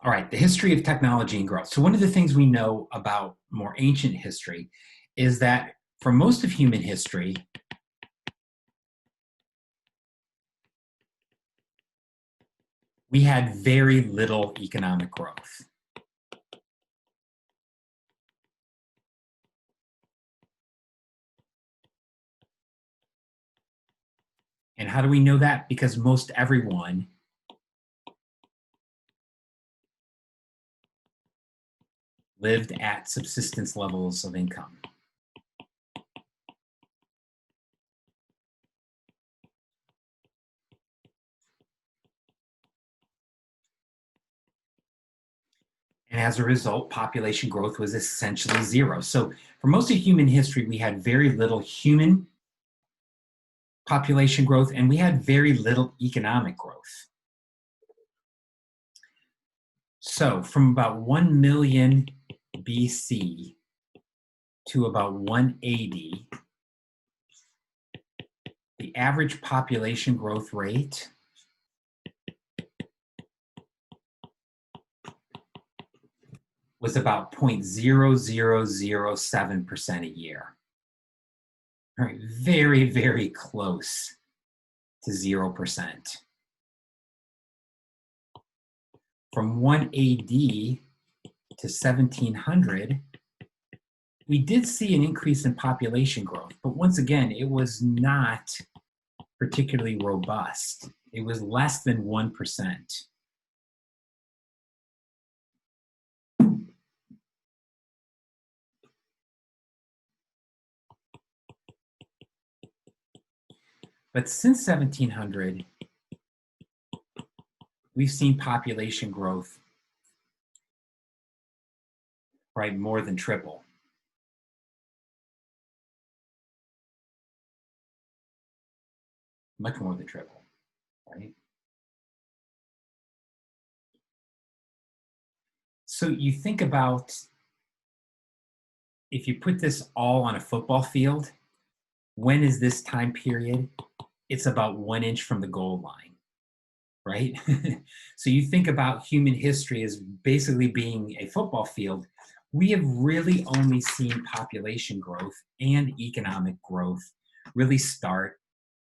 All right, the history of technology and growth. So one of the things we know about more ancient history is that for most of human history, we had very little economic growth. And how do we know that? Because most everyone lived at subsistence levels of income. And as a result, population growth was essentially zero. So for most of human history, we had very little human population growth and we had very little economic growth. So from about 1 million BC to about 180, the average population growth rate was about 0.0007% a year. All right, very, very close to 0%. From 1 AD to 1700, we did see an increase in population growth, but once again, it was not particularly robust. It was less than 1%. But since 1700, we've seen population growth, right, more than triple. Much more than triple, right? So you think about if you put this all on a football field, when is this time period? It's about 1 inch from the goal line, right? So you think about human history as basically being a football field. We have really only seen population growth and economic growth really start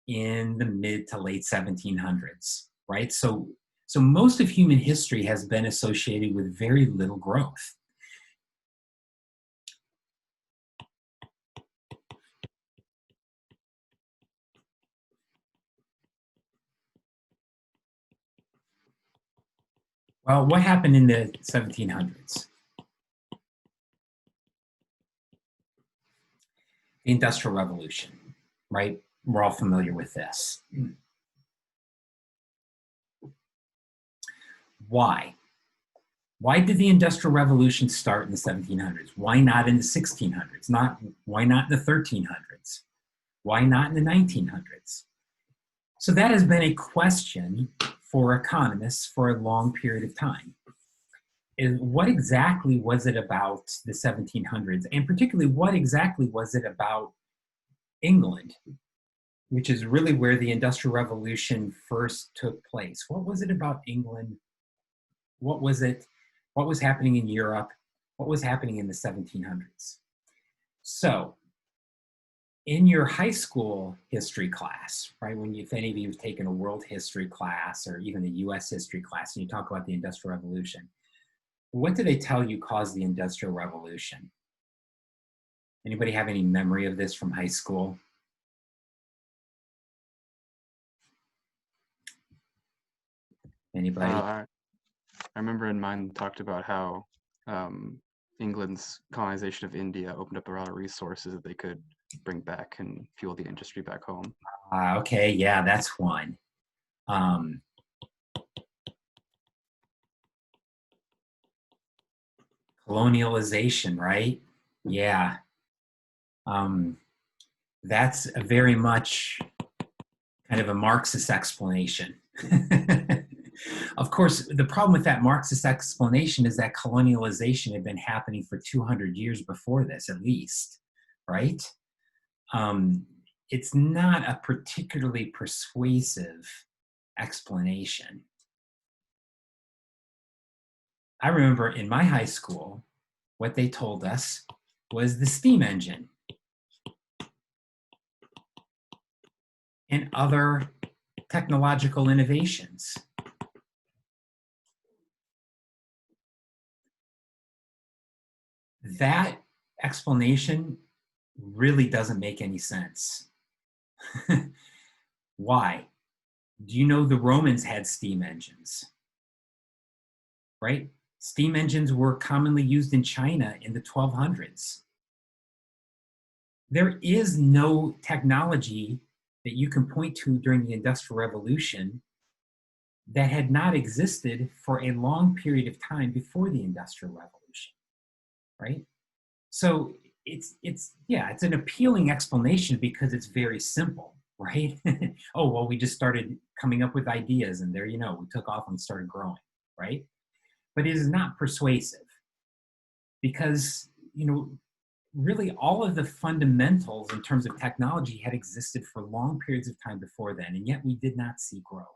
in the mid to late 1700s, right? So most of human history has been associated with very little growth. Well, what happened in the 1700s? The Industrial Revolution, right? We're all familiar with this. Why? Why did the Industrial Revolution start in the 1700s? Why not in the 1600s? Why not in the 1300s? Why not in the 1900s? So that has been a question for economists for a long period of time. What exactly was it about the 1700s? And particularly, what exactly was it about England, which is really where the Industrial Revolution first took place? What was it about England? What was it? What was happening in Europe? What was happening in the 1700s? So, in your high school history class, right, if any of you have taken a world history class or even a US history class and you talk about the Industrial Revolution, what do they tell you caused the Industrial Revolution? Anybody have any memory of this from high school? Anybody? I remember in mine talked about how England's colonization of India opened up a lot of resources that they could bring back and fuel the industry back home. Okay, yeah, that's one. Colonialization, right? Yeah. That's a very much kind of a Marxist explanation. Of course, the problem with that Marxist explanation is that colonialization had been happening for 200 years before this, at least, right? It's not a particularly persuasive explanation. I remember in my high school, what they told us was the steam engine and other technological innovations. That explanation really doesn't make any sense. Why? Do you know the Romans had steam engines, right? Steam engines were commonly used in China in the 1200s. There is no technology that you can point to during the Industrial Revolution that had not existed for a long period of time before the Industrial Revolution, right? So it's an appealing explanation because it's very simple, right? Oh, well, we just started coming up with ideas and there you know, we took off and started growing, right? But it is not persuasive because, you know, really all of the fundamentals in terms of technology had existed for long periods of time before then, and yet we did not see growth.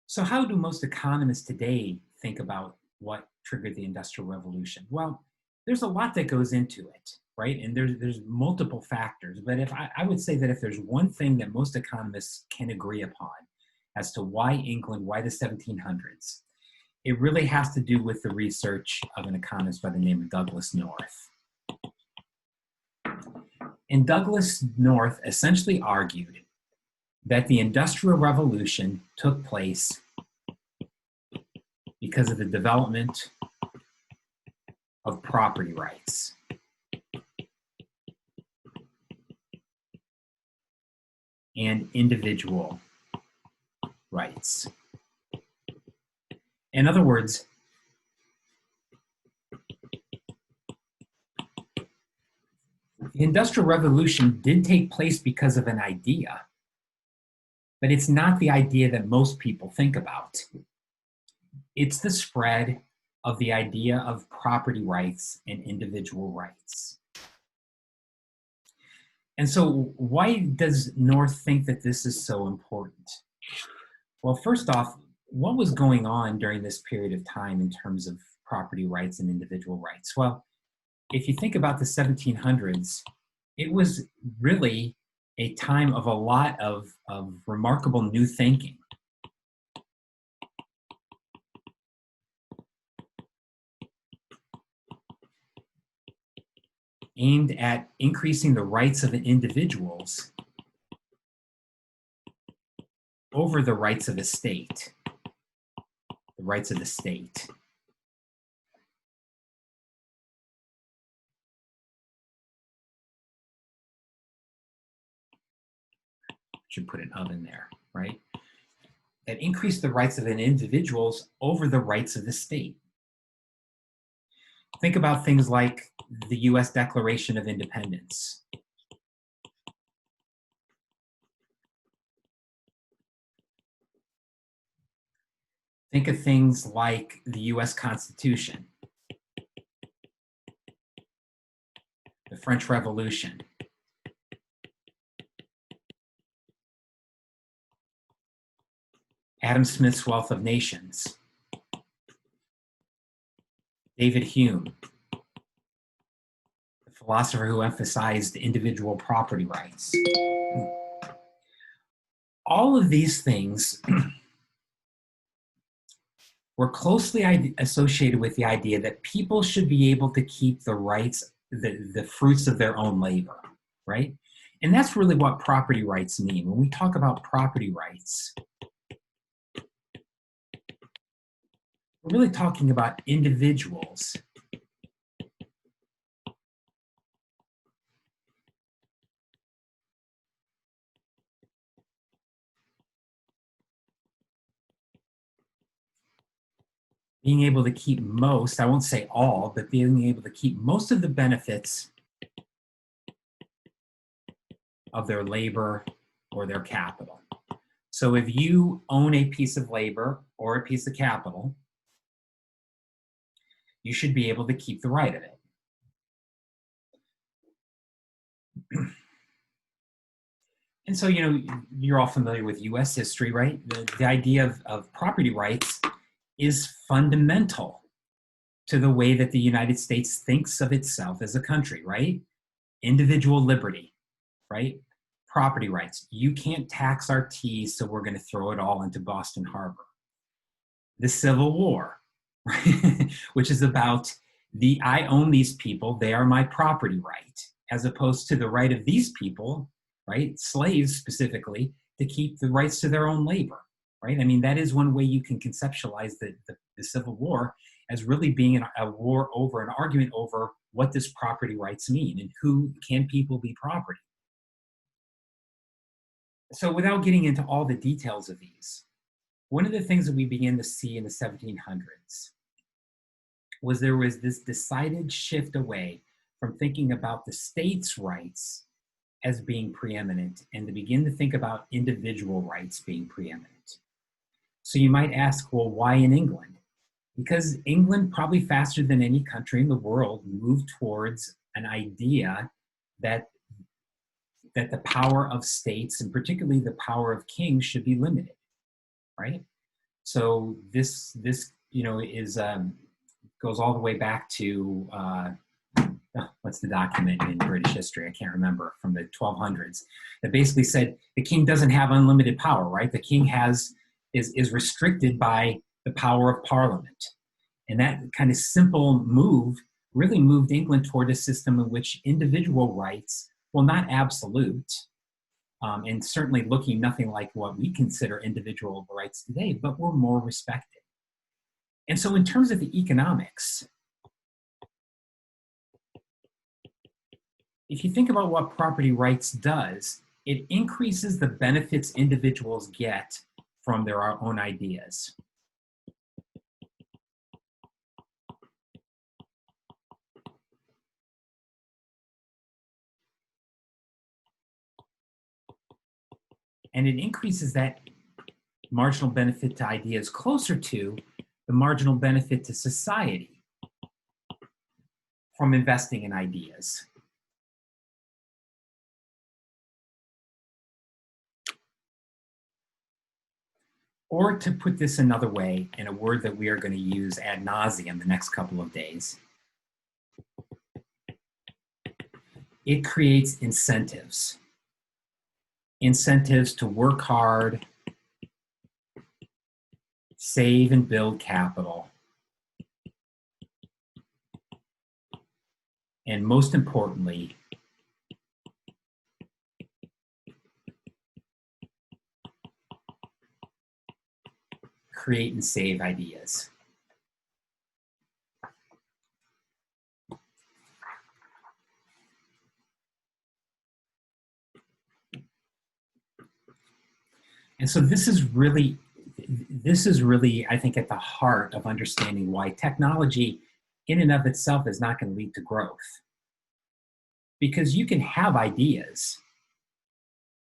So how do most economists today think about what triggered the Industrial Revolution? Well, there's a lot that goes into it, right? And there's multiple factors. But if I would say that if there's one thing that most economists can agree upon as to why England, why the 1700s, it really has to do with the research of an economist by the name of Douglas North. And Douglas North essentially argued that the Industrial Revolution took place because of the development of property rights. And individual rights. In other words, the Industrial Revolution did take place because of an idea, but it's not the idea that most people think about. It's the spread of the idea of property rights and individual rights. And so why does North think that this is so important? Well, first off, what was going on during this period of time in terms of property rights and individual rights? Well, if you think about the 1700s, it was really a time of a lot of remarkable new thinking. Aimed at increasing the rights of the individuals over the rights of the state. The rights of the state. Should put an oven there, right? That increased the rights of the individuals over the rights of the state. Think about things like the US Declaration of Independence. Think of things like the US Constitution, the French Revolution, Adam Smith's Wealth of Nations, David Hume, the philosopher who emphasized individual property rights. All of these things were closely associated with the idea that people should be able to keep the rights, the fruits of their own labor, right? And that's really what property rights mean. When we talk about property rights, we're really talking about individuals being able to keep most, I won't say all, but being able to keep most of the benefits of their labor or their capital. So if you own a piece of labor or a piece of capital, you should be able to keep the right of it. And so, you know, you're all familiar with US history, right? The idea of property rights is fundamental to the way that the United States thinks of itself as a country, right? Individual liberty, right? Property rights. You can't tax our tea, so we're going to throw it all into Boston Harbor. The Civil War, right? Which is about I own these people, they are my property right, as opposed to the right of these people, right? Slaves specifically, to keep the rights to their own labor, right? I mean, that is one way you can conceptualize the Civil War as really being a war over, an argument over what does property rights mean and who can people be property. So without getting into all the details of these, one of the things that we began to see in the 1700s was there was this decided shift away from thinking about the state's rights as being preeminent and to begin to think about individual rights being preeminent. So you might ask, well, why in England? Because England, probably faster than any country in the world, moved towards an idea that the power of states, and particularly the power of kings, should be limited, right? So this is goes all the way back to what's the document in British history? I can't remember, from the 1200s, that basically said the king doesn't have unlimited power, right? The king is restricted by the power of Parliament. And that kind of simple move really moved England toward a system in which individual rights, well, not absolute, and certainly looking nothing like what we consider individual rights today, but were more respected. And so in terms of the economics, if you think about what property rights does, it increases the benefits individuals get from their own ideas. And it increases that marginal benefit to ideas closer to the marginal benefit to society from investing in ideas. Or to put this another way, in a word that we are going to use ad nauseum the next couple of days, it creates incentives. Incentives to work hard, save and build capital, and most importantly, create and save ideas. And so this is really, I think, at the heart of understanding why technology in and of itself is not going to lead to growth. Because you can have ideas,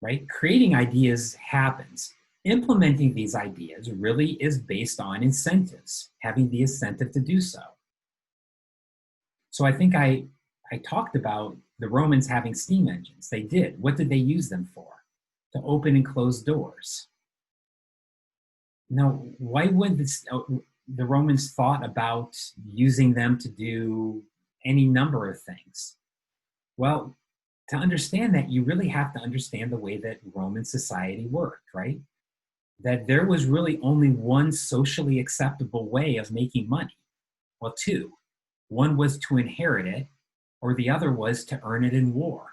right? Creating ideas happens. Implementing these ideas really is based on incentives, having the incentive to do so. So I think I talked about the Romans having steam engines. They did. What did they use them for? To open and close doors. Now, why would the Romans thought about using them to do any number of things? Well, to understand that, you really have to understand the way that Roman society worked, right? That there was really only one socially acceptable way of making money. Well, two. One was to inherit it, or the other was to earn it in war.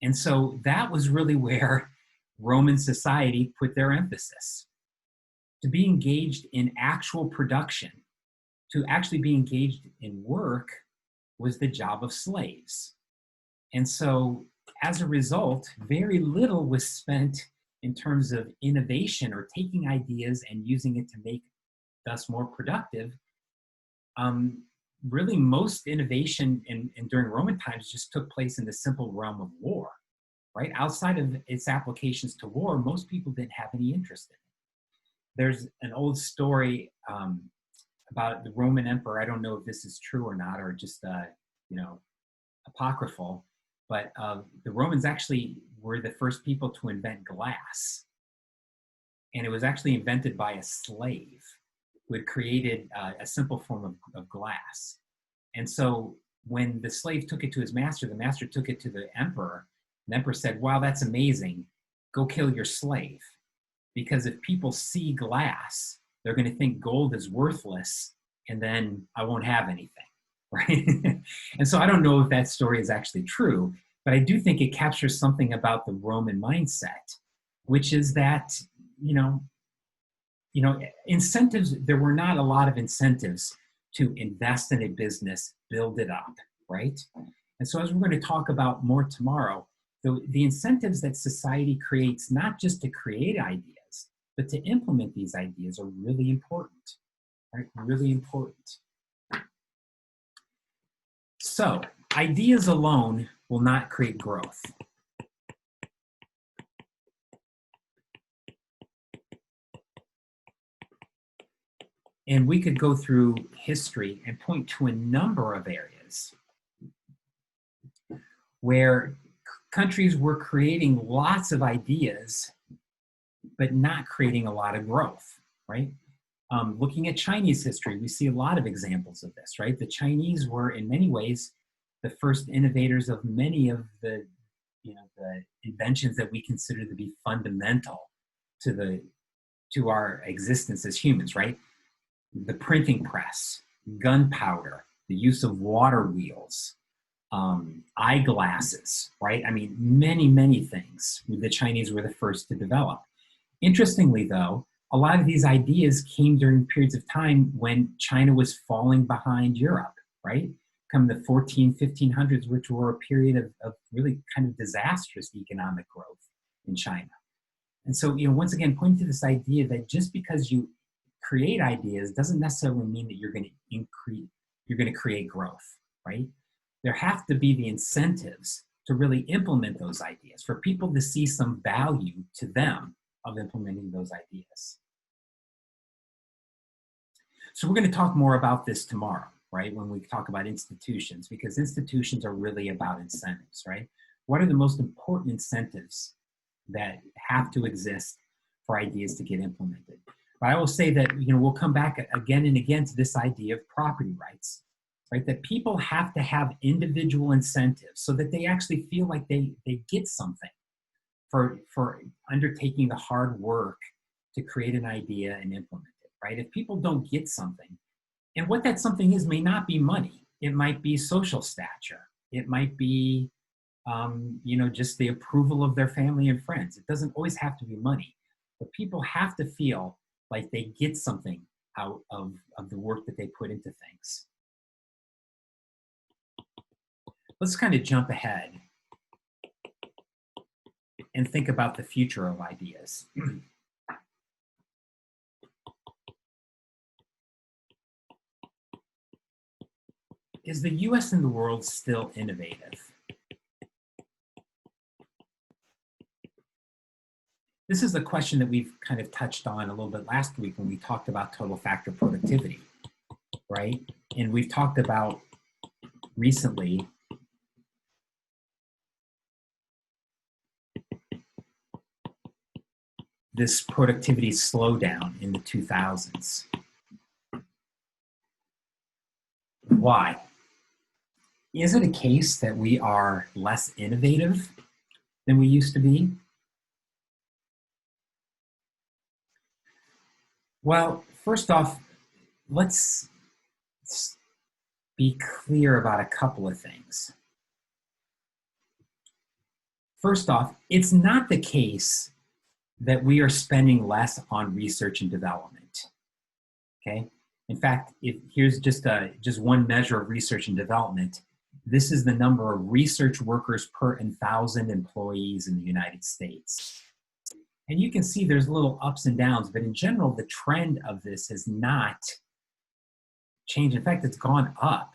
And so that was really where Roman society put their emphasis. To be engaged in actual production, to actually be engaged in work, was the job of slaves. And so as a result, very little was spent in terms of innovation or taking ideas and using it to make us more productive. Really, most innovation during Roman times just took place in the simple realm of war, right? Outside of its applications to war, most people didn't have any interest in it. There's an old story about the Roman emperor. I don't know if this is true or not, or just apocryphal, but the Romans actually were the first people to invent glass. And it was actually invented by a slave. who had created a simple form of glass. And so when the slave took it to his master, the master took it to the emperor. The emperor said, wow, that's amazing. Go kill your slave. Because if people see glass, they're going to think gold is worthless, and then I won't have anything, right? And so I don't know if that story is actually true, but I do think it captures something about the Roman mindset, which is that, you know, incentives, there were not a lot of incentives to invest in a business, build it up, right? And so as we're going to talk about more tomorrow, the incentives that society creates, not just to create ideas, but to implement these ideas are really important, right? Really important. So ideas alone will not create growth. And we could go through history and point to a number of areas where countries were creating lots of ideas, but not creating a lot of growth, right? Looking at Chinese history, we see a lot of examples of this, right? The Chinese were, in many ways, the first innovators of many of the inventions that we consider to be fundamental to our existence as humans, right? The printing press, gunpowder, the use of water wheels, eyeglasses, right? I mean, many, many things the Chinese were the first to develop. Interestingly, though, a lot of these ideas came during periods of time when China was falling behind Europe, right? Come the 1500s, which were a period of really kind of disastrous economic growth in China. And so, once again, pointing to this idea that just because you create ideas doesn't necessarily mean that you're going to create growth, right? There have to be the incentives to really implement those ideas, for people to see some value to them of implementing those ideas. So we're going to talk more about this tomorrow, right? When we talk about institutions, because institutions are really about incentives, right? What are the most important incentives that have to exist for ideas to get implemented? But I will say that, we'll come back again and again to this idea of property rights, right? That people have to have individual incentives so that they actually feel like they get something for undertaking the hard work to create an idea and implement it, right? If people don't get something, and what that something is may not be money. It might be social stature. It might be, just the approval of their family and friends. It doesn't always have to be money, but people have to feel like they get something out of the work that they put into things. Let's kind of jump ahead and think about the future of ideas. Is the US and the world still innovative? This is a question that we've kind of touched on a little bit last week when we talked about total factor productivity, right? And we've talked about recently this productivity slowdown in the 2000s. Why? Is it a case that we are less innovative than we used to be? Well, first off, let's be clear about a couple of things. First off, it's not the case that we are spending less on research and development, okay? In fact, here's just one measure of research and development. This is the number of research workers per 1,000 employees in the United States. And you can see there's little ups and downs, but in general, the trend of this has not changed. In fact, it's gone up,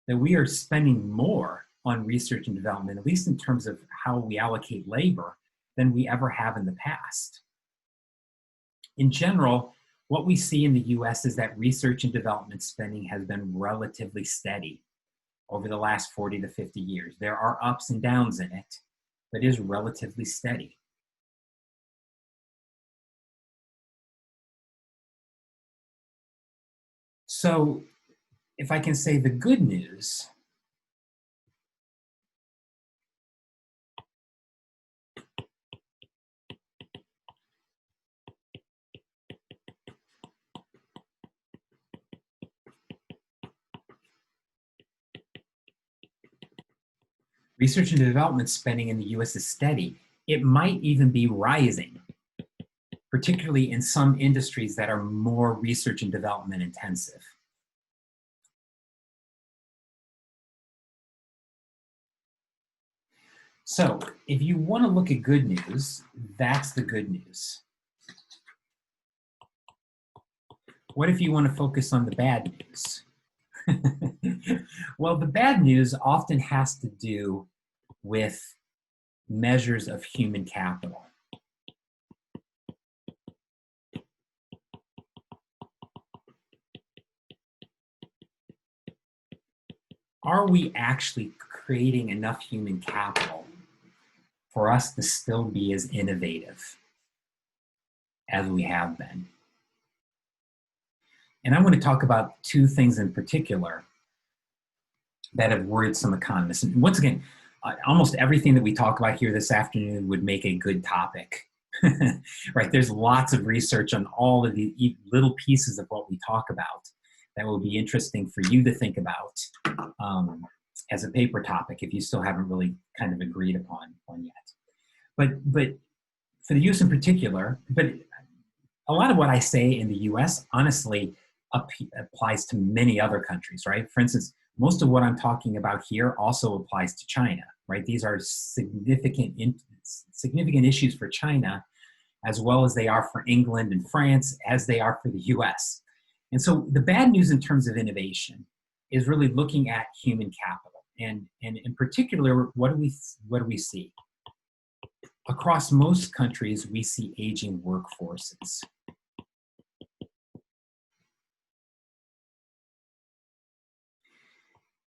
that we are spending more on research and development, at least in terms of how we allocate labor, than we ever have in the past. In general, what we see in the US is that research and development spending has been relatively steady over the last 40 to 50 years. There are ups and downs in it, but it is relatively steady. So if I can say the good news, research and development spending in the US is steady. It might even be rising, particularly in some industries that are more research and development intensive. So if you want to look at good news, that's the good news. What if you want to focus on the bad news? Well, the bad news often has to do with measures of human capital. Are we actually creating enough human capital for us to still be as innovative as we have been? And I want to talk about two things in particular that have worried some economists. And once again, almost everything that we talk about here this afternoon would make a good topic, right? There's lots of research on all of the little pieces of what we talk about that will be interesting for you to think about as a paper topic if you still haven't really kind of agreed upon one yet. But for the US in particular, but a lot of what I say in the US honestly applies to many other countries, right? For instance, most of what I'm talking about here also applies to China, right? These are significant issues for China, as well as they are for England and France, as they are for the US. And so the bad news in terms of innovation is really looking at human capital. And in particular, what do we see? Across most countries, we see aging workforces.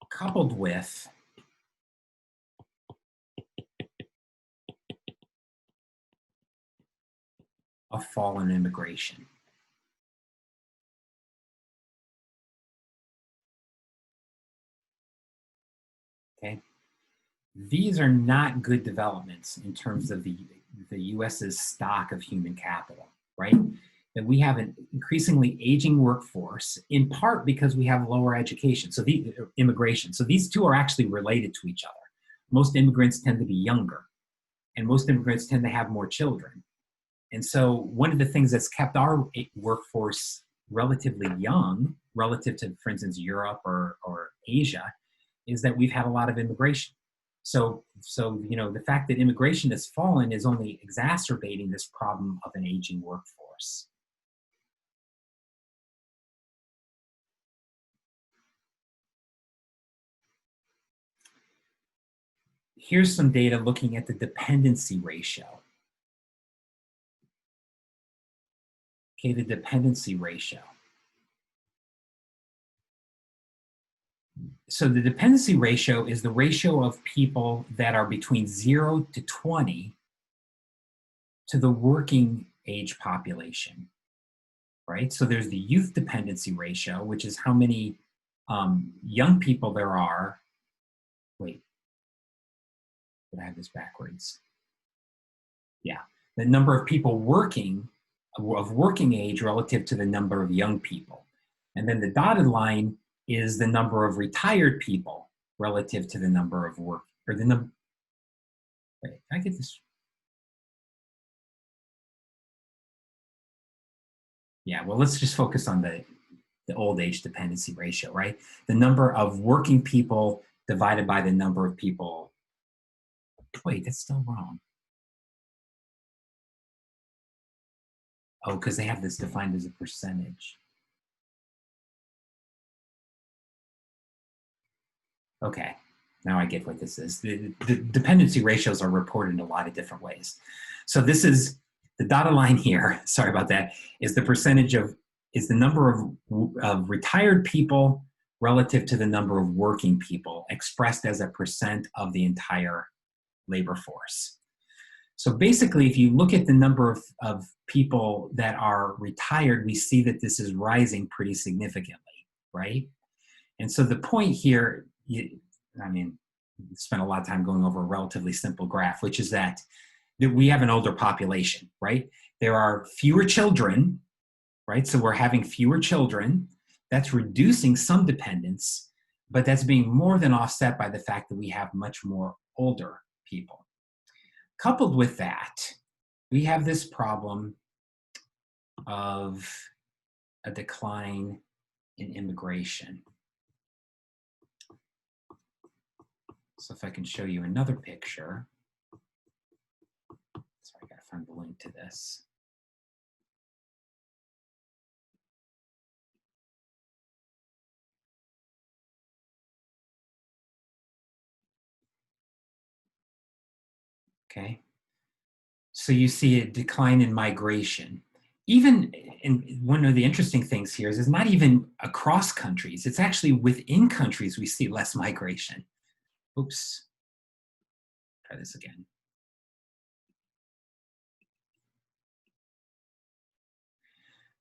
Coupled with a fall in immigration. Okay, these are not good developments in terms of the US's stock of human capital, right? That we have an increasingly aging workforce, in part because we have lower education, so the immigration. So these two are actually related to each other. Most immigrants tend to be younger, and most immigrants tend to have more children. And so one of the things that's kept our workforce relatively young, relative to, for instance, Europe or Asia, is that we've had a lot of immigration. So you know, the fact that immigration has fallen is only exacerbating this problem of an aging workforce. Here's some data looking at the dependency ratio. Okay, the dependency ratio. So the dependency ratio is the ratio of people that are between 0 to 20 to the working age population, right? So there's the youth dependency ratio, which is how many young people there are. Wait, did I have this backwards? Yeah, the number of people working, of working age relative to the number of young people. And then the dotted line is the number of retired people relative to the number of work, or the number, wait, can I get this? Yeah, well, let's just focus on the old age dependency ratio, right? The number of working people divided by the number of people. Wait, that's still wrong. Oh, because they have this defined as a percentage. Okay, now I get what this is. The dependency ratios are reported in a lot of different ways. So this is the dotted line here, sorry about that, is the percentage of, is the number of retired people relative to the number of working people expressed as a percent of the entire labor force. So basically, if you look at the number of people that are retired, we see that this is rising pretty significantly. right? And so the point here, I mean, spent a lot of time going over a relatively simple graph, which is that we have an older population, right? There are fewer children, right? So we're having fewer children. That's reducing some dependence, but that's being more than offset by the fact that we have much more older people. Coupled with that, we have this problem of a decline in immigration. So if I can show you another picture. Sorry, I gotta find the link to this. Okay. So you see a decline in migration. Even, and one of the interesting things here is it's not even across countries. It's actually within countries we see less migration. Oops. Try this again.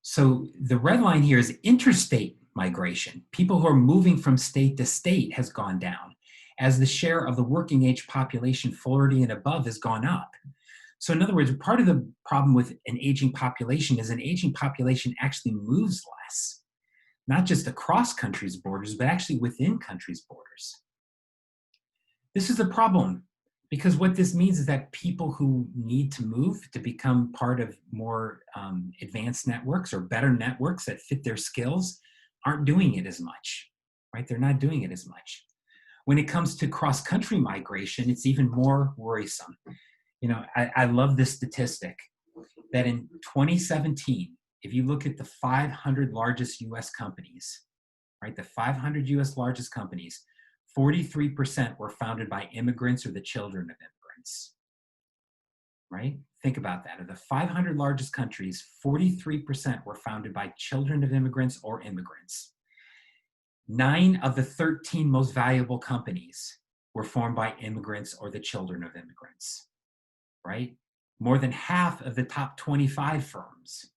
So the red line here is interstate migration. People who are moving from state to state has gone down as the share of the working age population 40 and above has gone up. So in other words, part of the problem with an aging population is an aging population actually moves less, not just across countries' borders, but actually within countries' borders. This is a problem because what this means is that people who need to move to become part of more advanced networks or better networks that fit their skills aren't doing it as much, right? They're not doing it as much. When it comes to cross-country migration, it's even more worrisome. You know, I love this statistic that in 2017, if you look at the 500 largest US companies, right, the 500 US largest companies, 43% were founded by immigrants or the children of immigrants, right? Think about that. Of the 500 largest countries, 43% were founded by children of immigrants or immigrants. 9 of the 13 most valuable companies were formed by immigrants or the children of immigrants, right? More than half of the top 25 firms,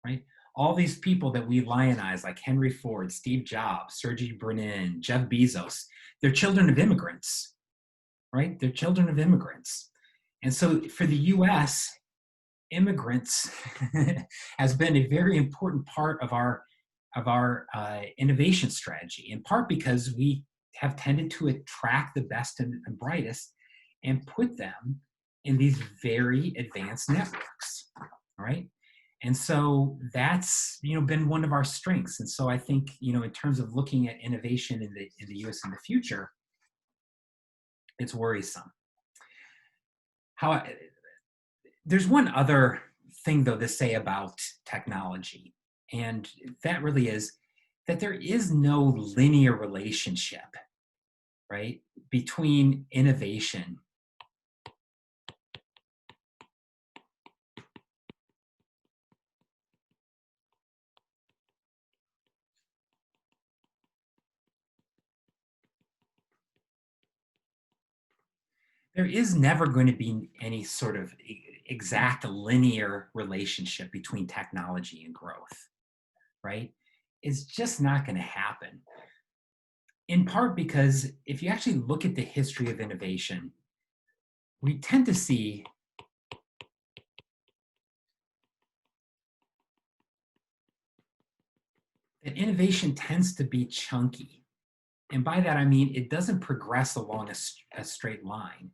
right? All these people that we lionize, like Henry Ford, Steve Jobs, Sergey Brin, Jeff Bezos, they're children of immigrants, right? They're children of immigrants. And so for the US, immigrants has been a very important part of our innovation strategy, in part because we have tended to attract the best and brightest and put them in these very advanced networks, right? And so that's, you know, been one of our strengths. And so I think, you know, in terms of looking at innovation in the US in the future, it's worrisome. There's one other thing, though, to say about technology, and that really is that there is no linear relationship, right, between innovation there is never going to be any sort of exact linear relationship between technology and growth, right? It's just not going to happen. In part because if you actually look at the history of innovation, we tend to see that innovation tends to be chunky. And by that, I mean, it doesn't progress along a straight line.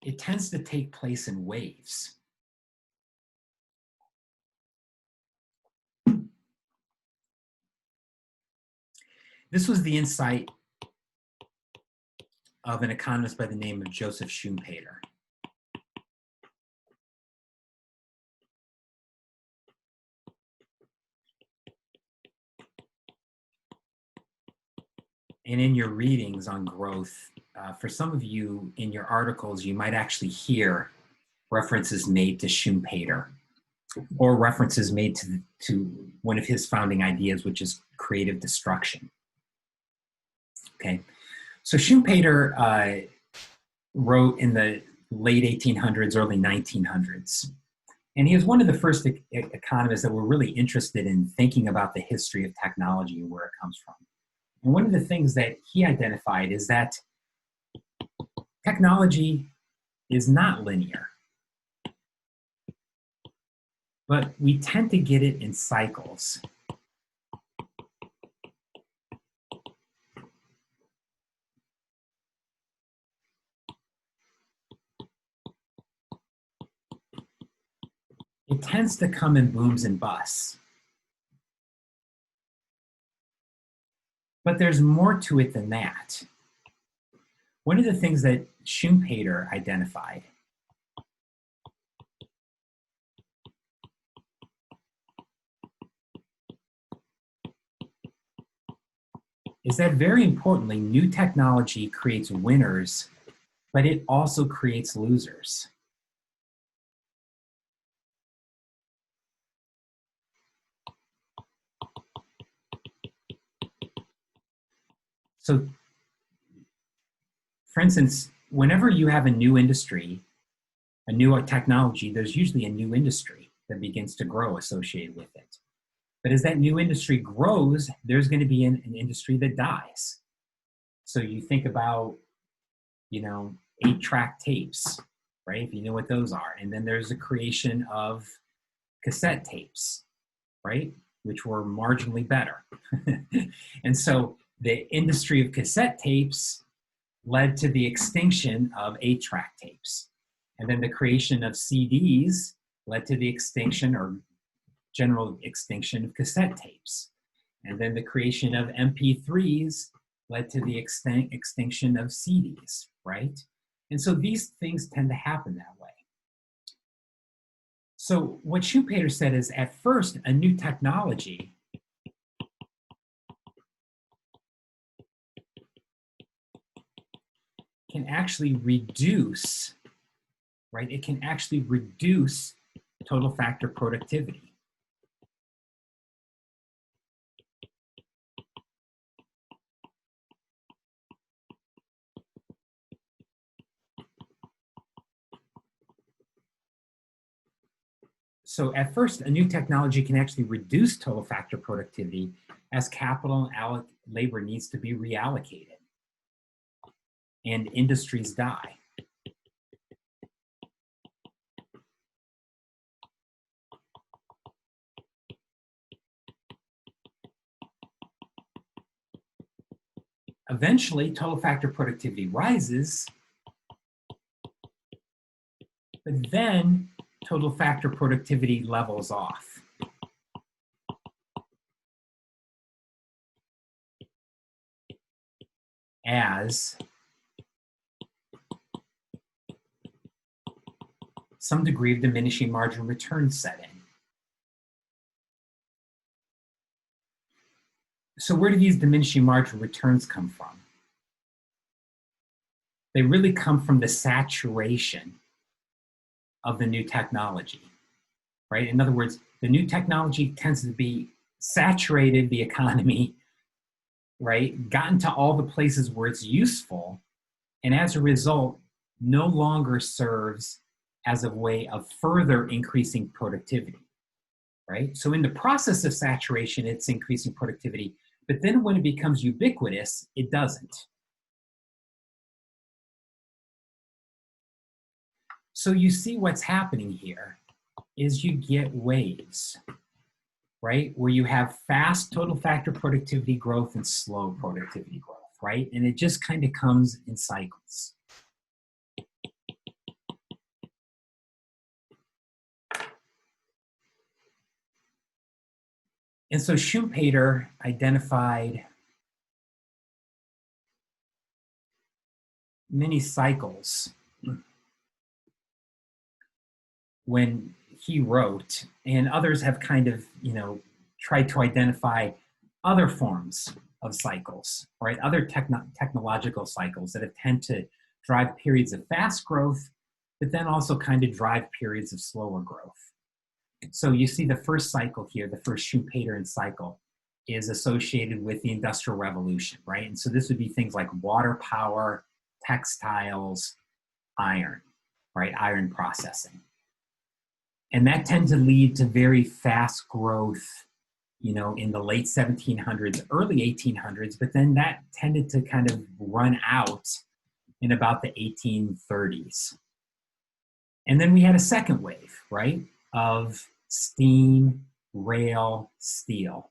It tends to take place in waves. This was the insight of an economist by the name of Joseph Schumpeter. And in your readings on growth, for some of you in your articles, you might actually hear references made to Schumpeter or references made to one of his founding ideas, which is creative destruction. Okay, so Schumpeter wrote in the late 1800s, early 1900s, And he was one of the first economists that were really interested in thinking about the history of technology and where it comes from. And one of the things that he identified is that technology is not linear, but we tend to get it in cycles. It tends to come in booms and busts. But there's more to it than that. One of the things that Schumpeter identified is that, very importantly, new technology creates winners, but it also creates losers. So, for instance, whenever you have a new industry, a new technology, there's usually a new industry that begins to grow associated with it. But as that new industry grows, there's going to be an industry that dies. So you think about, 8-track tapes, right? If you know what those are. And then there's the creation of cassette tapes, right? Which were marginally better. And so the industry of cassette tapes led to the extinction of 8-track tapes. And then the creation of CDs led to the extinction or general extinction of cassette tapes. And then the creation of MP3s led to the extinction of CDs, right? And so these things tend to happen that way. So what Schumpeter said is, at first, a new technology can actually reduce, right? It can actually reduce total factor productivity. So at first, a new technology can actually reduce total factor productivity as capital and labor needs to be reallocated and industries die. Eventually, total factor productivity rises, but then total factor productivity levels off. As some degree of diminishing marginal returns set in. So where do these diminishing marginal returns come from? They really come from the saturation of the new technology, right? In other words, the new technology tends to be saturated the economy, right? Gotten to all the places where it's useful, and as a result, no longer serves as a way of further increasing productivity, right? So in the process of saturation, it's increasing productivity, but then when it becomes ubiquitous, it doesn't. So you see what's happening here is you get waves, right? Where you have fast total factor productivity growth and slow productivity growth, right? And it just kind of comes in cycles. And so Schumpeter identified many cycles when he wrote, and others have kind of, tried to identify other forms of cycles, right? Other technological cycles that have tend to drive periods of fast growth, but then also kind of drive periods of slower growth. So you see the first cycle here, the first Schumpeterian cycle, is associated with the Industrial Revolution, right? And so this would be things like water power, textiles, iron, right? Iron processing. And that tended to lead to very fast growth, in the late 1700s, early 1800s, but then that tended to kind of run out in about the 1830s. And then we had a second wave, right, of steam, rail, steel,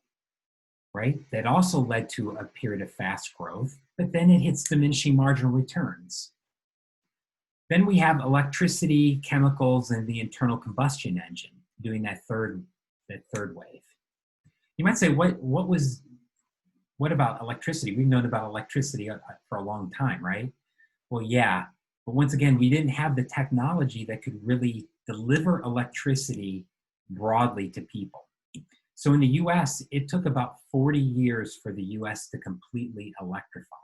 right? That also led to a period of fast growth, but then it hits diminishing marginal returns. Then we have electricity, chemicals, and the internal combustion engine doing that third wave. You might say, what about electricity? We've known about electricity for a long time, right? Well, yeah, but once again, we didn't have the technology that could really deliver electricity broadly to people. So in the US, it took about 40 years for the US to completely electrify,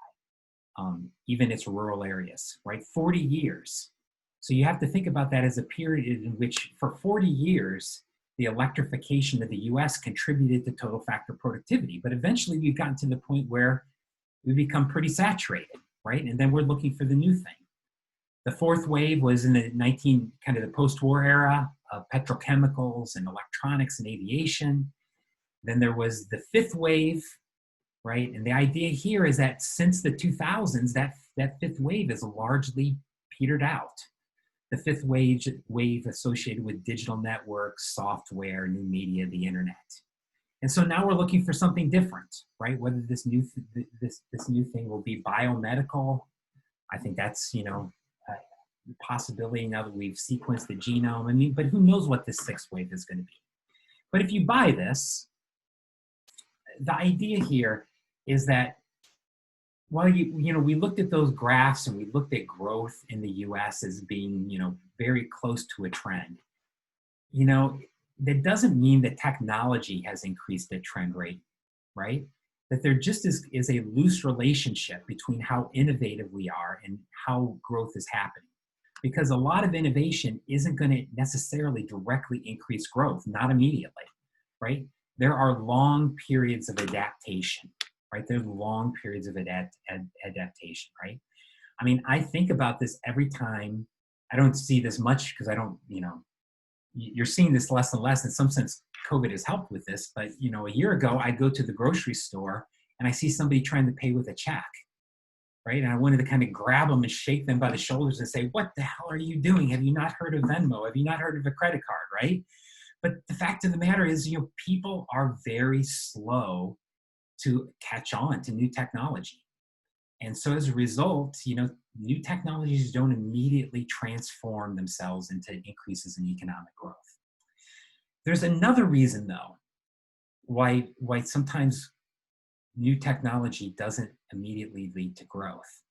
even its rural areas, right? 40 years. So you have to think about that as a period in which, for 40 years, the electrification of the US contributed to total factor productivity. But eventually we've gotten to the point where we become pretty saturated, right? And then we're looking for the new thing. The fourth wave was in the the post-war era of petrochemicals and electronics and aviation. Then there was the fifth wave, right? And the idea here is that since the 2000s, that fifth wave is largely petered out. The fifth wave associated with digital networks, software, new media, the internet. And so now we're looking for something different, right? Whether this new thing will be biomedical, I think that's a possibility now that we've sequenced the genome. I mean, but who knows what this sixth wave is going to be? But if you buy this, the idea here is that while we looked at those graphs and we looked at growth in the U.S. as being very close to a trend, that doesn't mean that technology has increased the trend rate, right? That there just is a loose relationship between how innovative we are and how growth is happening. Because a lot of innovation isn't going to necessarily directly increase growth, not immediately, right? There are long periods of adaptation, right? There's long periods of adaptation, right? I mean, I think about this every time. I don't see this much because I don't, you're seeing this less and less. In some sense, COVID has helped with this. But, a year ago, I go to the grocery store and I see somebody trying to pay with a check, right? And I wanted to kind of grab them and shake them by the shoulders and say, what the hell are you doing? Have you not heard of Venmo? Have you not heard of a credit card, right? But the fact of the matter is, people are very slow to catch on to new technology. And so as a result, new technologies don't immediately transform themselves into increases in economic growth. There's another reason, though, why sometimes new technology doesn't immediately lead to growth.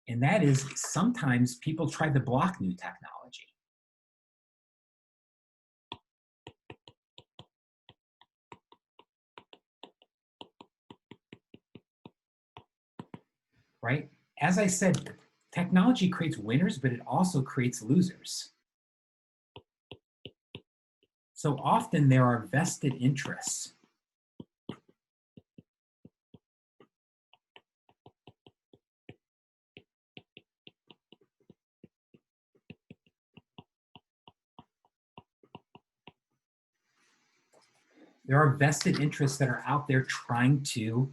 And that is sometimes people try to block new technology. Right? As I said, technology creates winners, but it also creates losers. So often there are vested interests. There are vested interests that are out there trying to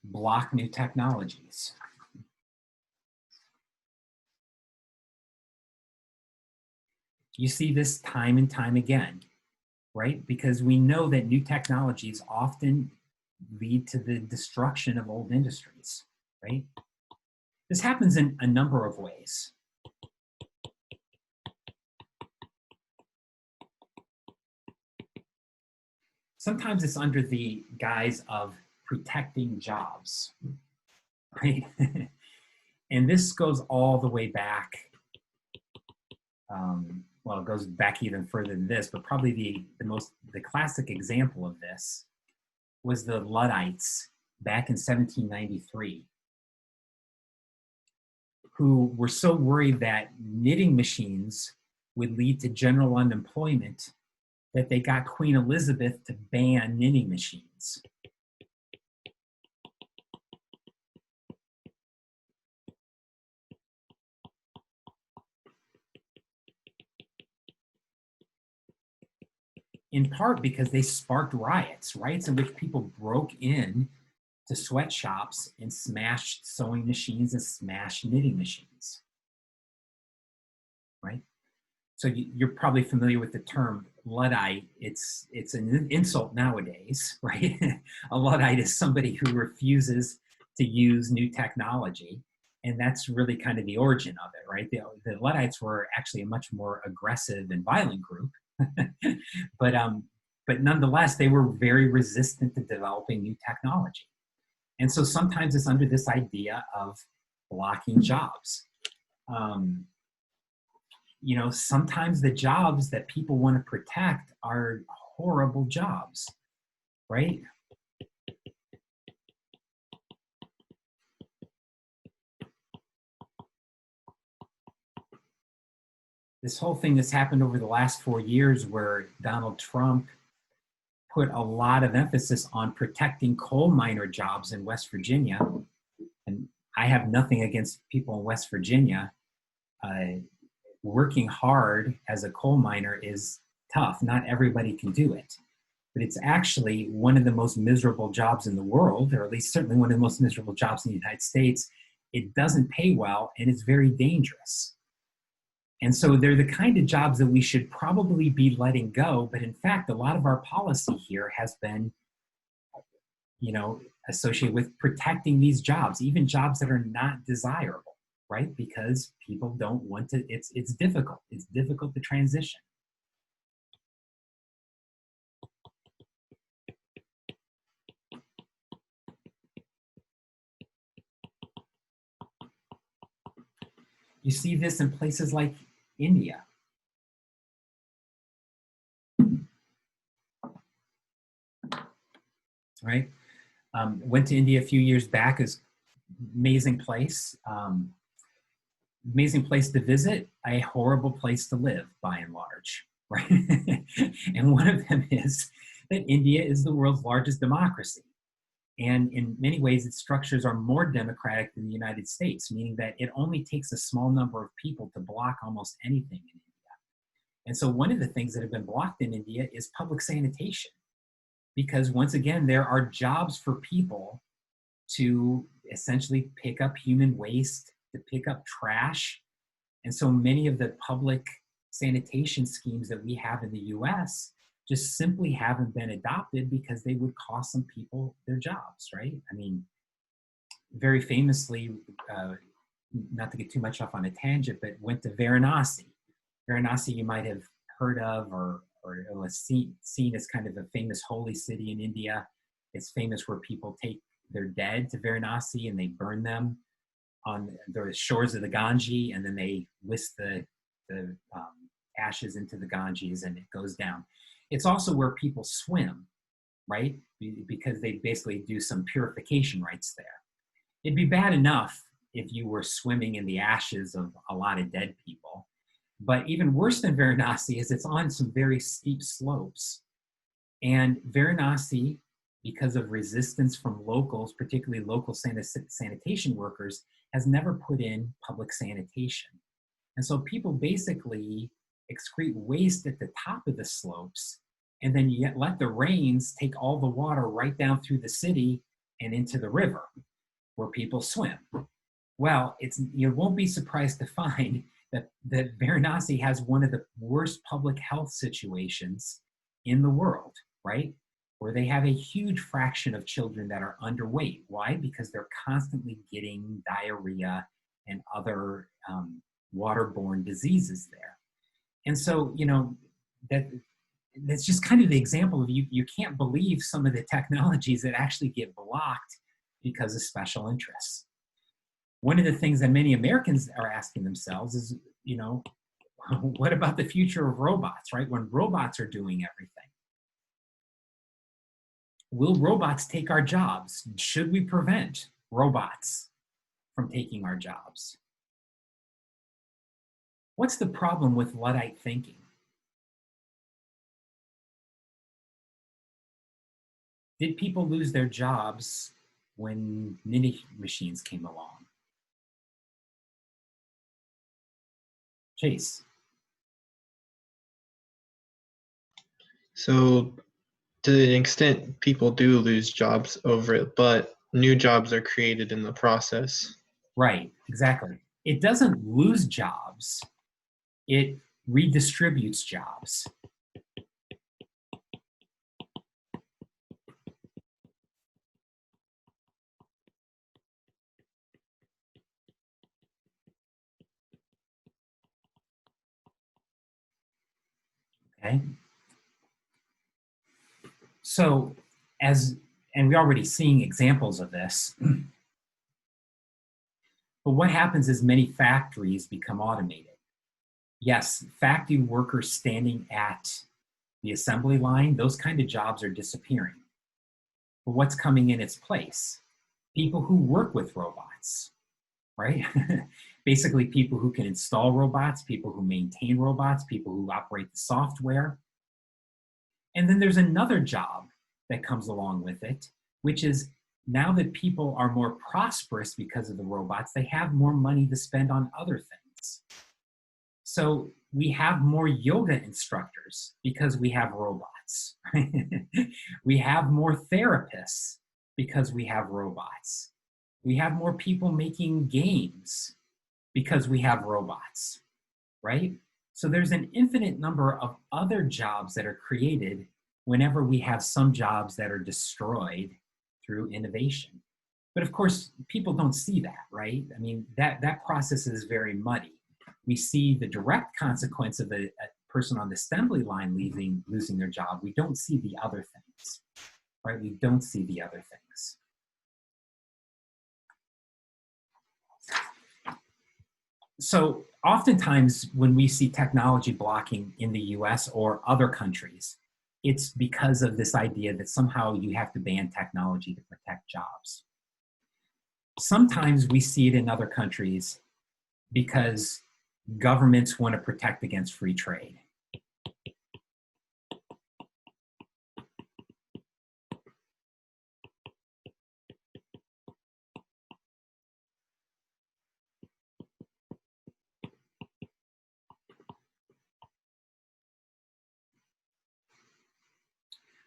block new technologies. You see this time and time again, right? Because we know that new technologies often lead to the destruction of old industries, right? This happens in a number of ways. Sometimes it's under the guise of protecting jobs, right? And this goes all the way back. Well, it goes back even further than this, but probably the classic example of this was the Luddites back in 1793, who were so worried that knitting machines would lead to general unemployment that they got Queen Elizabeth to ban knitting machines. in part because they sparked riots in which people broke in to sweatshops and smashed sewing machines and smashed knitting machines, right? So you're probably familiar with the term Luddite. It's an insult nowadays, right? A Luddite is somebody who refuses to use new technology. And that's really kind of the origin of it, right? The Luddites were actually a much more aggressive and violent group. but nonetheless, they were very resistant to developing new technology. And so sometimes it's under this idea of blocking jobs. Sometimes the jobs that people want to protect are horrible jobs, right? This whole thing that's happened over the last 4 years where Donald Trump put a lot of emphasis on protecting coal miner jobs in West Virginia. And I have nothing against people in West Virginia. Working hard as a coal miner is tough. Not everybody can do it. But it's actually one of the most miserable jobs in the world, or at least certainly one of the most miserable jobs in the United States. It doesn't pay well, and it's very dangerous. And so they're the kind of jobs that we should probably be letting go. But in fact, a lot of our policy here has been, associated with protecting these jobs, even jobs that are not desirable, right? Because people don't want to, it's difficult. It's difficult to transition. You see this in places like India. Right? Went to India a few years back. Is amazing place. Amazing place to visit, a horrible place to live by and large, right? And one of them is that India is the world's largest democracy. And in many ways, its structures are more democratic than the United States, meaning that it only takes a small number of people to block almost anything in India. And so one of the things that have been blocked in India is public sanitation. Because once again, there are jobs for people to essentially pick up human waste, to pick up trash. And so many of the public sanitation schemes that we have in the US just simply haven't been adopted because they would cost some people their jobs, right? I mean, very famously, not to get too much off on a tangent, but went to Varanasi. Varanasi you might have heard of or was seen as kind of a famous holy city in India. It's famous where people take their dead to Varanasi and they burn them on the shores of the Ganges, and then they whisk the ashes into the Ganges and it goes down. It's also where people swim, right? Because they basically do some purification rites there. It'd be bad enough if you were swimming in the ashes of a lot of dead people. But even worse than Varanasi is it's on some very steep slopes. And Varanasi, because of resistance from locals, particularly local sanitation workers, has never put in public sanitation. And so people basically excrete waste at the top of the slopes and then you let the rains take all the water right down through the city and into the river where people swim. Well, you won't be surprised to find that Varanasi has one of the worst public health situations in the world, right? Where they have a huge fraction of children that are underweight. Why? Because they're constantly getting diarrhea and other waterborne diseases there. And so, that's just kind of the example of you can't believe some of the technologies that actually get blocked because of special interests. One of the things that many Americans are asking themselves is, what about the future of robots, right? When robots are doing everything. Will robots take our jobs? Should we prevent robots from taking our jobs? What's the problem with Luddite thinking? Did people lose their jobs when knitting machines came along? Chase. So to the extent people do lose jobs over it, but new jobs are created in the process. Right, exactly. It doesn't lose jobs, it redistributes jobs. Okay. So and we're already seeing examples of this, but what happens is many factories become automated. Yes, factory workers standing at the assembly line, those kind of jobs are disappearing. But what's coming in its place? People who work with robots, right? Basically, people who can install robots, people who maintain robots, people who operate the software. And then there's another job that comes along with it, which is now that people are more prosperous because of the robots, they have more money to spend on other things. So we have more yoga instructors because we have robots. We have more therapists because we have robots. We have more people making games because we have robots, right? So there's an infinite number of other jobs that are created whenever we have some jobs that are destroyed through innovation. But of course, people don't see that, right? I mean, that process is very muddy. We see the direct consequence of a person on the assembly line losing their job. We don't see the other things, right? We don't see the other things. So oftentimes when we see technology blocking in the US or other countries, it's because of this idea that somehow you have to ban technology to protect jobs. Sometimes we see it in other countries because governments want to protect against free trade.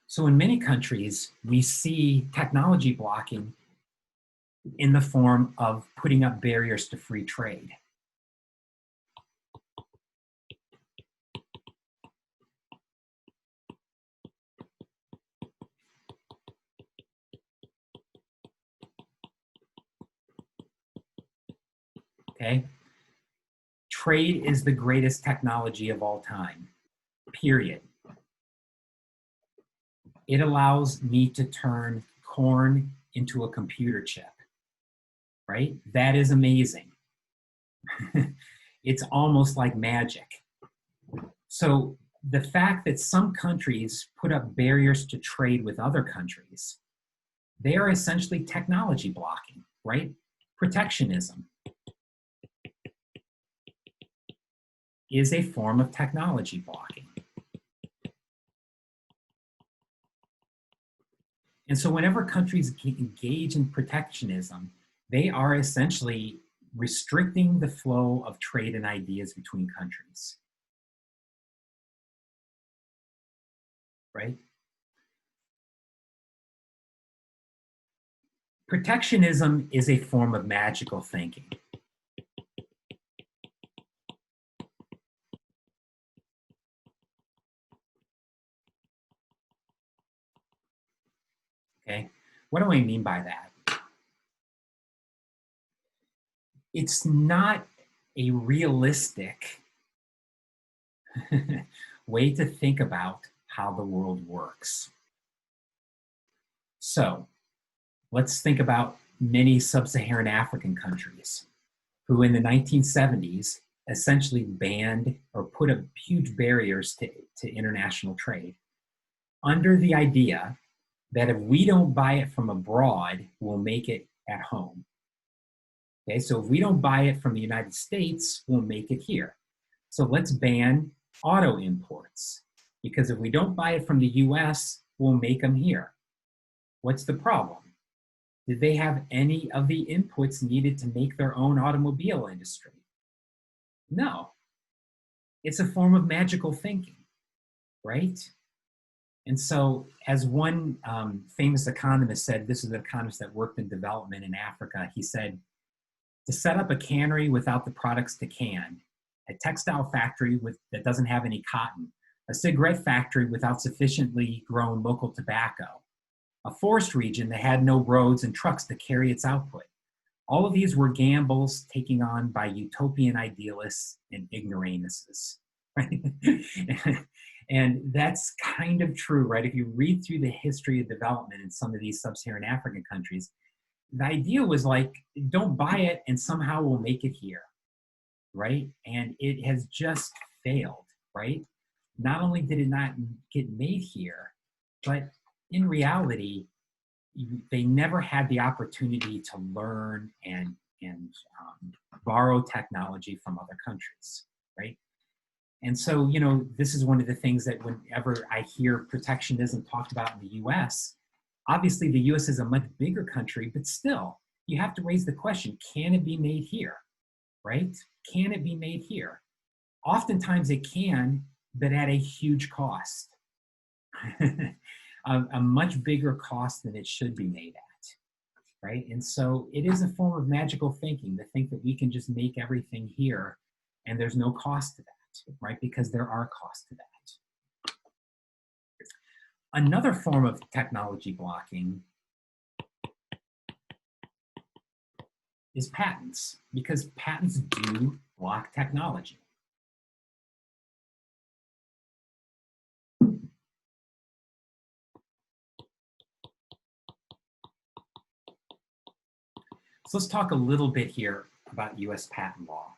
So in many countries, we see technology blocking in the form of putting up barriers to free trade. Okay? Trade is the greatest technology of all time, period. It allows me to turn corn into a computer chip, right? That is amazing. It's almost like magic. So the fact that some countries put up barriers to trade with other countries, they are essentially technology blocking, right? Protectionism is a form of technology blocking. And so whenever countries engage in protectionism, they are essentially restricting the flow of trade and ideas between countries, right? Protectionism is a form of magical thinking. Okay, what do I mean by that? It's not a realistic way to think about how the world works. So let's think about many sub-Saharan African countries who in the 1970s essentially banned or put up huge barriers to international trade under the idea that if we don't buy it from abroad, we'll make it at home. Okay, so if we don't buy it from the United States, we'll make it here. So let's ban auto imports, because if we don't buy it from the US, we'll make them here. What's the problem? Did they have any of the inputs needed to make their own automobile industry? No. It's a form of magical thinking, right? And so, as one famous economist said, this is an economist that worked in development in Africa, he said, to set up a cannery without the products to can, a textile factory that doesn't have any cotton, a cigarette factory without sufficiently grown local tobacco, a forest region that had no roads and trucks to carry its output. All of these were gambles taken on by utopian idealists and ignoramuses. Right? And that's kind of true, right? If you read through the history of development in some of these sub-Saharan African countries, the idea was like, don't buy it and somehow we'll make it here, right? And it has just failed, right? Not only did it not get made here, but in reality, they never had the opportunity to learn and borrow technology from other countries, right? And so, you know, this is one of the things that whenever I hear protectionism talked about in the US, obviously the US is a much bigger country, but still, you have to raise the question, can it be made here, right? Can it be made here? Oftentimes it can, but at a huge cost. A much bigger cost than it should be made at, right? And so it is a form of magical thinking to think that we can just make everything here and there's no cost to that. Right? Because there are costs to that. Another form of technology blocking is patents, because patents do block technology. So let's talk a little bit here about US patent law.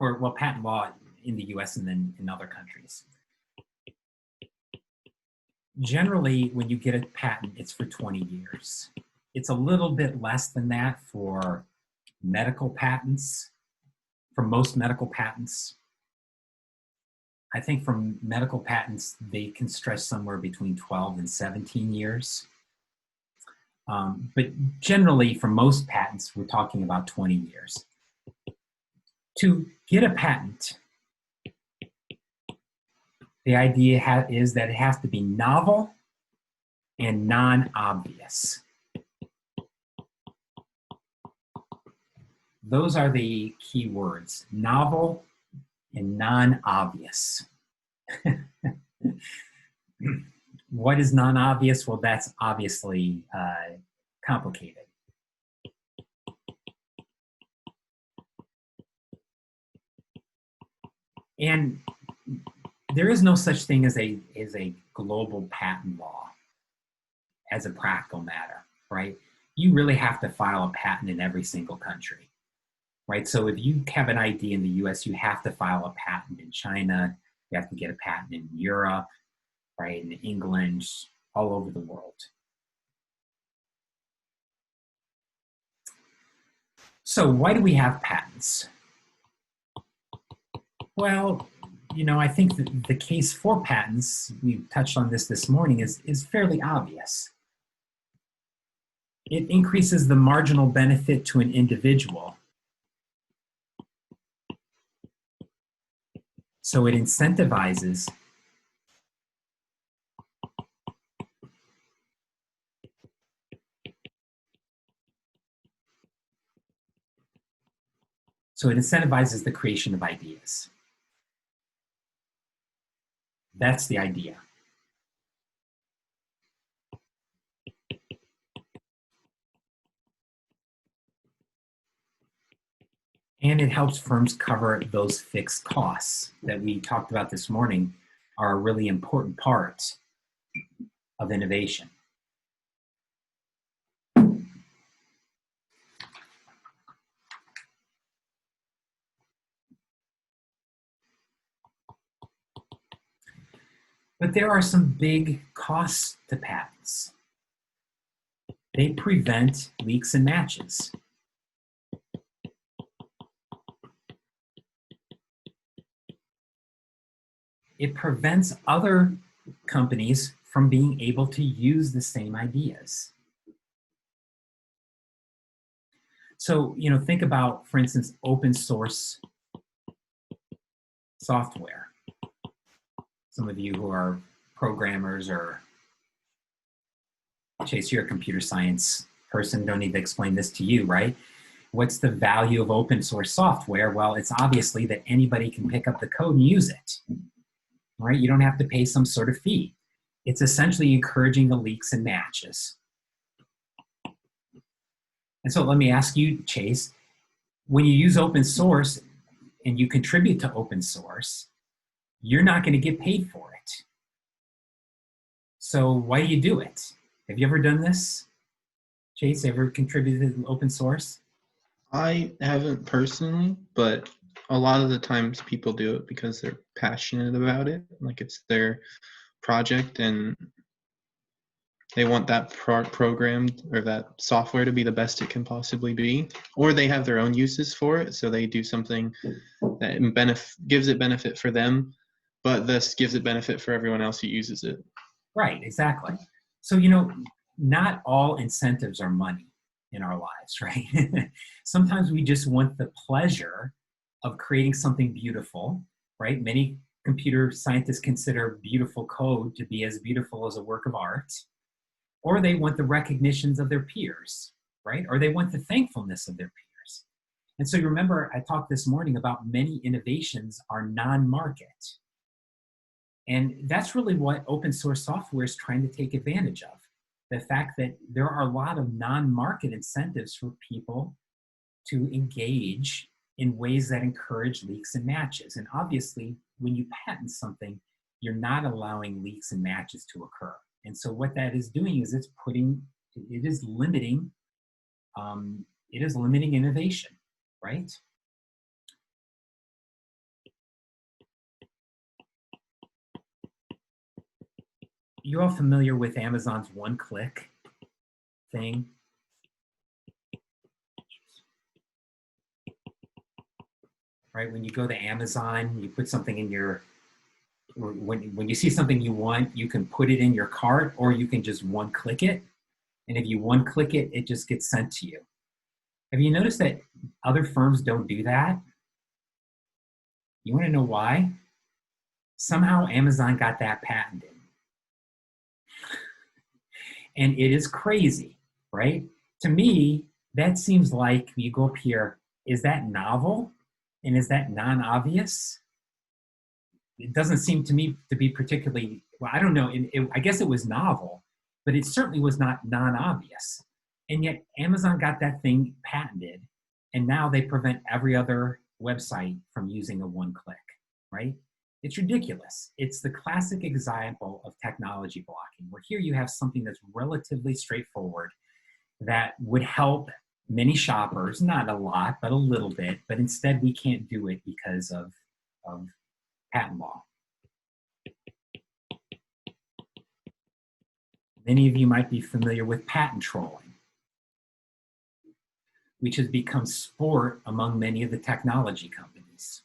Or, well, patent law in the US and then in other countries. Generally, when you get a patent, it's for 20 years. It's a little bit less than that for medical patents, for most medical patents. I think for medical patents, they can stretch somewhere between 12 and 17 years. But generally, for most patents, we're talking about 20 years. To get a patent, the idea is that it has to be novel and non-obvious. Those are the key words, novel and non-obvious. What is non-obvious? Well, that's obviously complicated. And there is no such thing as a global patent law as a practical matter, right? You really have to file a patent in every single country, right? So if you have an idea in the US, you have to file a patent in China, you have to get a patent in Europe, right, in England, all over the world. So why do we have patents? Well, you know, I think that the case for patents, we touched on this morning, is fairly obvious. It increases the marginal benefit to an individual. So it incentivizes the creation of ideas. That's the idea. And it helps firms cover those fixed costs that we talked about this morning are a really important part of innovation. But there are some big costs to patents. They prevent leaks and matches. It prevents other companies from being able to use the same ideas. So, you know, think about, for instance, open source software. Some of you who are programmers or Chase, you're a computer science person, don't need to explain this to you, right? What's the value of open source software? Well, it's obviously that anybody can pick up the code and use it, right? You don't have to pay some sort of fee. It's essentially encouraging the leaks and matches. And so let me ask you, Chase, when you use open source and you contribute to open source, you're not going to get paid for it. So why do you do it? Have you ever done this? Chase, ever contributed to open source? I haven't personally, but a lot of the times people do it because they're passionate about it. Like it's their project and they want that programmed or that software to be the best it can possibly be, or they have their own uses for it. So they do something that gives it benefit for them, but this gives it benefit for everyone else who uses it. Right, exactly. So, not all incentives are money in our lives, right? Sometimes we just want the pleasure of creating something beautiful, right? Many computer scientists consider beautiful code to be as beautiful as a work of art, or they want the recognitions of their peers, right? Or they want the thankfulness of their peers. And so you remember I talked this morning about many innovations are non-market. And that's really what open source software is trying to take advantage of. The fact that there are a lot of non-market incentives for people to engage in ways that encourage leaks and matches. And obviously, when you patent something, you're not allowing leaks and matches to occur. And so what that is doing is it is limiting innovation, right? You all familiar with Amazon's one-click thing? Right, when you go to Amazon, you put something in your, when you see something you want, you can put it in your cart or you can just one-click it. And if you one-click it, it just gets sent to you. Have you noticed that other firms don't do that? You want to know why? Somehow Amazon got that patented. And it is crazy, right? To me, that seems like, you go up here, is that novel? And is that non-obvious? It doesn't seem to me to be particularly, well, I don't know, I guess it was novel, but it certainly was not non-obvious. And yet Amazon got that thing patented, and now they prevent every other website from using a one-click, right? It's ridiculous. It's the classic example of technology blocking, where here you have something that's relatively straightforward that would help many shoppers, not a lot, but a little bit, but instead we can't do it because of patent law. Many of you might be familiar with patent trolling, which has become sport among many of the technology companies.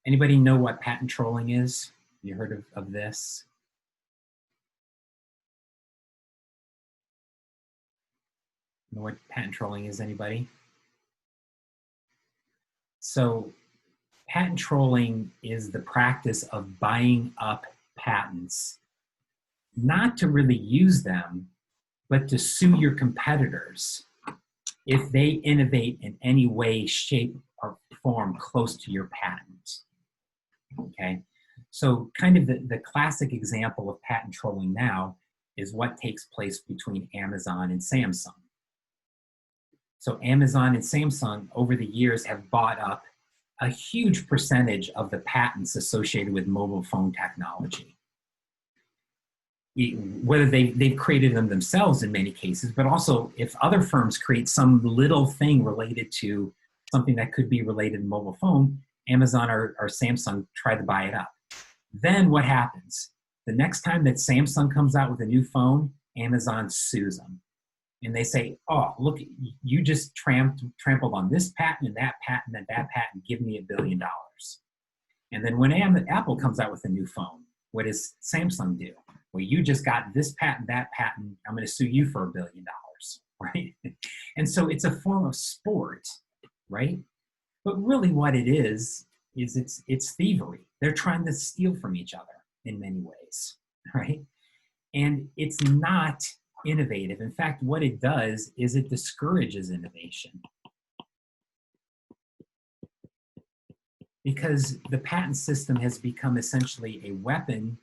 Anybody know what patent trolling is? You heard of this? Know what patent trolling is, anybody? So patent trolling is the practice of buying up patents, not to really use them, but to sue your competitors if they innovate in any way, shape, or form close to your patent. Okay, so kind of the classic example of patent trolling now is what takes place between Amazon and Samsung. So Amazon and Samsung over the years have bought up a huge percentage of the patents associated with mobile phone technology. Whether they've created them themselves in many cases, but also if other firms create some little thing related to something that could be related to mobile phone, Amazon or Samsung try to buy it up. Then what happens? The next time that Samsung comes out with a new phone, Amazon sues them. And they say, oh, look, you just trampled on this patent and that patent, give me $1 billion. And then when Apple comes out with a new phone, what does Samsung do? Well, you just got this patent, that patent, I'm going to sue you for $1 billion, right? And so it's a form of sport, right? But really what it is it's thievery. They're trying to steal from each other in many ways, right? And it's not innovative. In fact, what it does is it discourages innovation, because the patent system has become essentially a weapon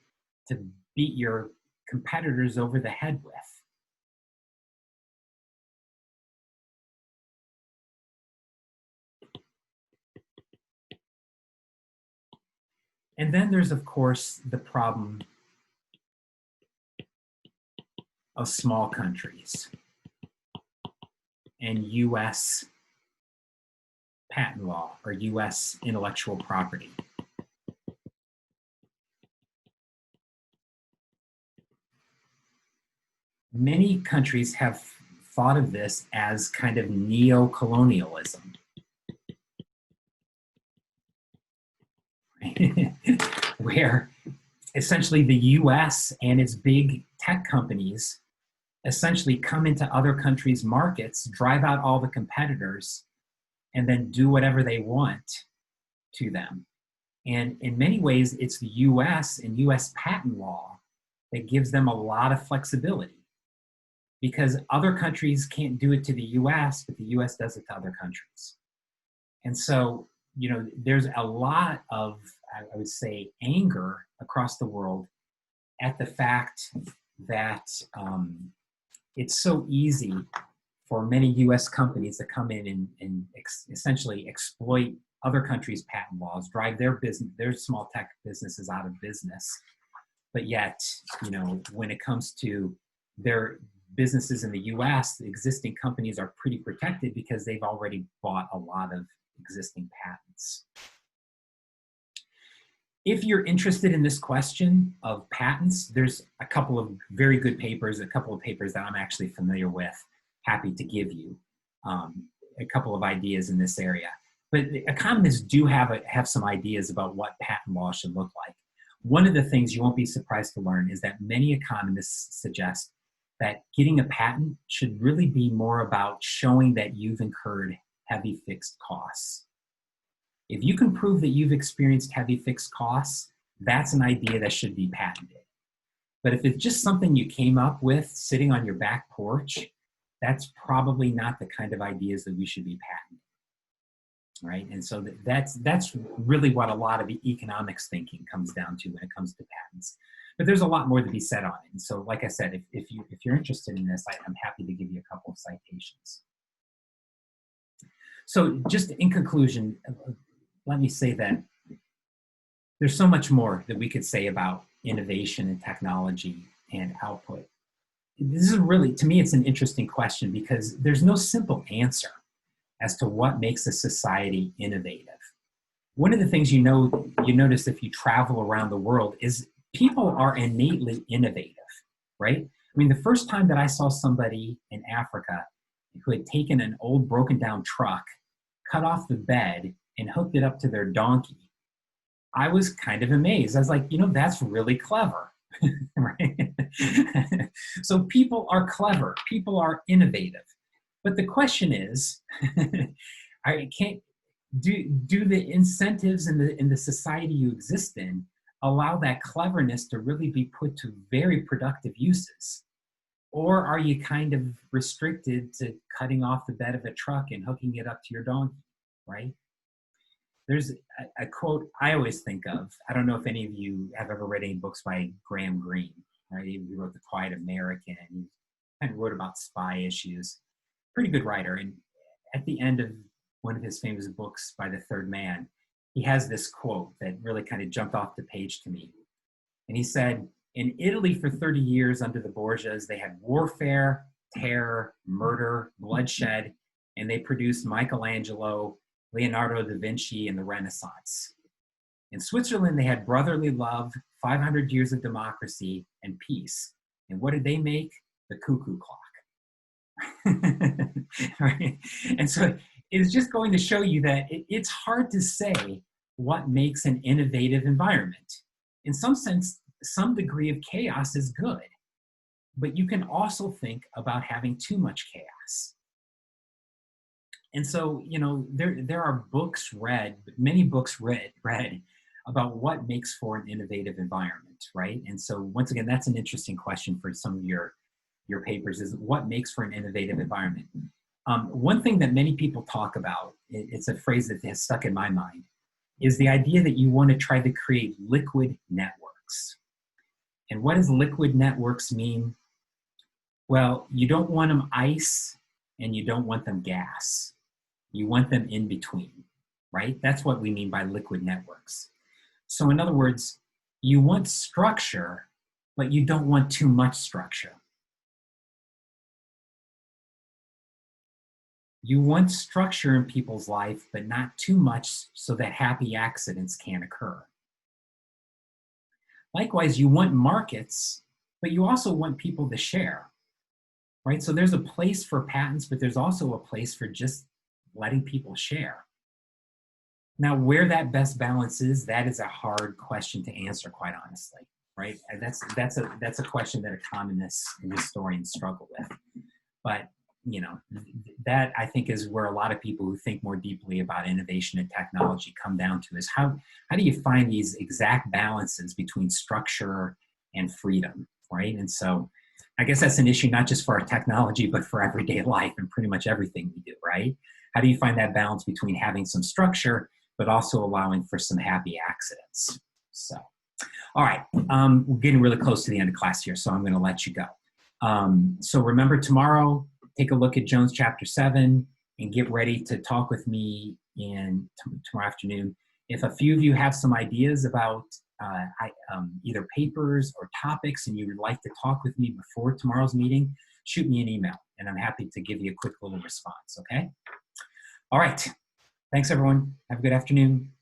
to beat your competitors over the head with. And then there's, of course, the problem of small countries and US patent law or US intellectual property. Many countries have thought of this as kind of neo-colonialism. Where essentially the US and its big tech companies essentially come into other countries' markets, drive out all the competitors, and then do whatever they want to them. And in many ways, it's the US and US patent law that gives them a lot of flexibility, because other countries can't do it to the US, but the US does it to other countries. And so, you know, there's a lot of, I would say, anger across the world at the fact that it's so easy for many US companies to come in and essentially exploit other countries' patent laws, drive their business, their small tech businesses out of business. But yet, you know, when it comes to their businesses in the US, the existing companies are pretty protected because they've already bought a lot of existing patents. If you're interested in this question of patents, there's a couple of very good papers, a couple of papers that I'm actually familiar with, happy to give you a couple of ideas in this area. But economists do have some ideas about what patent law should look like. One of the things you won't be surprised to learn is that many economists suggest that getting a patent should really be more about showing that you've incurred heavy fixed costs. If you can prove that you've experienced heavy fixed costs, that's an idea that should be patented. But if it's just something you came up with sitting on your back porch, that's probably not the kind of ideas that we should be patenting, right? And so that's really what a lot of economics thinking comes down to when it comes to patents. But there's a lot more to be said on it. And so, like I said, if you're interested in this, I'm happy to give you a couple of citations. So just in conclusion, let me say that there's so much more that we could say about innovation and technology and output. This is really, to me, it's an interesting question because there's no simple answer as to what makes a society innovative. One of the things you notice if you travel around the world is people are innately innovative, right? I mean, the first time that I saw somebody in Africa who had taken an old broken down truck, cut off the bed, and hooked it up to their donkey, I was kind of amazed. I was like, you know, that's really clever, right? So people are clever, people are innovative. But the question is, do the incentives in the society you exist in allow that cleverness to really be put to very productive uses? Or are you kind of restricted to cutting off the bed of a truck and hooking it up to your donkey, right? There's a quote I always think of. I don't know if any of you have ever read any books by Graham Greene, right? He wrote The Quiet American. He kind of wrote about spy issues. Pretty good writer. And at the end of one of his famous books by The Third Man, he has this quote that really kind of jumped off the page to me. And he said, in Italy for 30 years under the Borgias, they had warfare, terror, murder, bloodshed, and they produced Michelangelo, Leonardo da Vinci, and the Renaissance. In Switzerland, they had brotherly love, 500 years of democracy, and peace. And what did they make? The cuckoo clock. Right? And so it's just going to show you that it's hard to say what makes an innovative environment. In some sense, some degree of chaos is good, but you can also think about having too much chaos. And so, you know, there are books read, many books read about what makes for an innovative environment, right? And so once again, that's an interesting question for some of your papers, is what makes for an innovative environment. One thing that many people talk about, it's a phrase that has stuck in my mind, is the idea that you want to try to create liquid networks. And what does liquid networks mean? Well, you don't want them ice and you don't want them gas. You want them in between, right? That's what we mean by liquid networks. So in other words, you want structure, but you don't want too much structure. You want structure in people's life, but not too much so that happy accidents can't occur. Likewise, you want markets, but you also want people to share, right? So there's a place for patents, but there's also a place for just letting people share. Now, where that best balance is, that is a hard question to answer, quite honestly, right? And that's a question that economists and historians struggle with. But you know, that I think is where a lot of people who think more deeply about innovation and technology come down to, is how do you find these exact balances between structure and freedom, right? And so I guess that's an issue not just for our technology, but for everyday life and pretty much everything we do, right? How do you find that balance between having some structure, but also allowing for some happy accidents? So, all right, we're getting really close to the end of class here, so I'm gonna let you go. So remember, tomorrow, take a look at Jones chapter 7 and get ready to talk with me tomorrow afternoon. If a few of you have some ideas about either papers or topics and you would like to talk with me before tomorrow's meeting, shoot me an email and I'm happy to give you a quick little response, okay? All right, thanks everyone. Have a good afternoon.